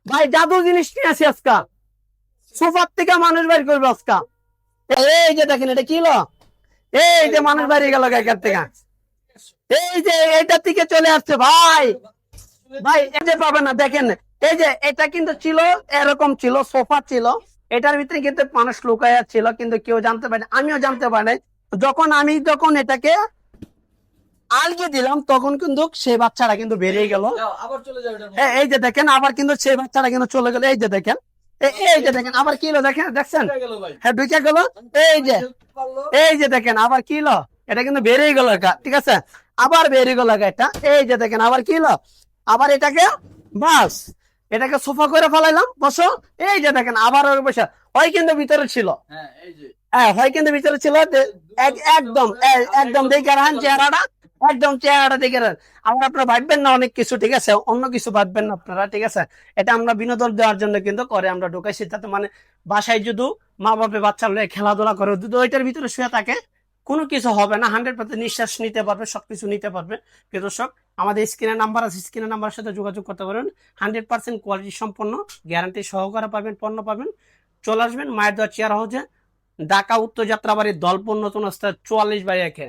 ভাই জাদু জিনিস নিয়ে আসি আজকা, সোফার থেকে মানুষ বাইর করবে আজকা। এই যে দেখেন এটা কি হলো, এই যে মানুষ বাইরে গেল এখান থেকে, এই যে এটা থেকে চলে আসছে ভাই। ভাই এই যে পাবেন না দেখেন, এই যে এটা কিন্তু ছিল, এরকম ছিল, সোফা ছিল, এটার ভিতরে কিন্তু মানুষ লুকায়া ছিল, কিন্তু কেউ জানতে পারে আমিও জানতে পারি নাই। যখন এটাকে আলগি দিলাম তখন কিন্তু সেই বাচ্চাটা কিন্তু বেরিয়ে গেল। এই যে দেখেন আবার কিন্তু সেই বাচ্চাটা কিন্তু চলে গেল, এই যে দেখেন, এই যে দেখেন আবার কি হলো দেখেন, দেখছেন? হ্যাঁ ঢুকে গেল। এই যে, এই যে দেখেন আবার কি হলো, এটা কিন্তু বেরিয়ে গেল একা, ঠিক আছে, আবার বেরিয়ে গেল এটা। এই যে দেখেন আবার কি হলো, আবার এটাকে, বাস, এটাকে সোফা করে ফেলাইলাম, বসো। এই যে দেখেন আবার ওর বসে, হয় কিন্তু ভিতরে ছিল, হ্যাঁ হয় কিন্তু ভিতরে ছিল, একদম একদম দেখে রাখেন চেহারাটা, একদম চেহারাটা দেখে রাখেন। আমরা আপনারা ভাববেন না অনেক কিছু, ঠিক আছে, অন্য কিছু ভাববেন না আপনারা, ঠিক আছে। এটা আমরা বিনোদন দেওয়ার জন্য কিন্তু করে আমরা ঢুকাইছি, তাতে মানে বাসায় যদি মা বাপে বাচ্চা লয়ে খেলাধুলা করে যদি ওইটার ভিতরে শুয়ে থাকে, কোনো কিছু হবে না, 100% নিঃশ্বাস নিতে পারবে, সবকিছু নিতে পারবে। প্রিয় দর্শক, আমাদের স্ক্রিনের নাম্বার আছে, স্ক্রিনের নাম্বারের সাথে যোগাযোগ করতে পারেন। 100% কোয়ালিটি সম্পন্ন, গ্যারান্টি সহকারে পাবেন, পণ্য পাবেন। চলে আসবেন মায়ের দোয়া চেয়ার হাউসে, ঢাকা উত্তর যাত্রাবাড়ির দলপল নতুন রাস্তা 44/1-এ।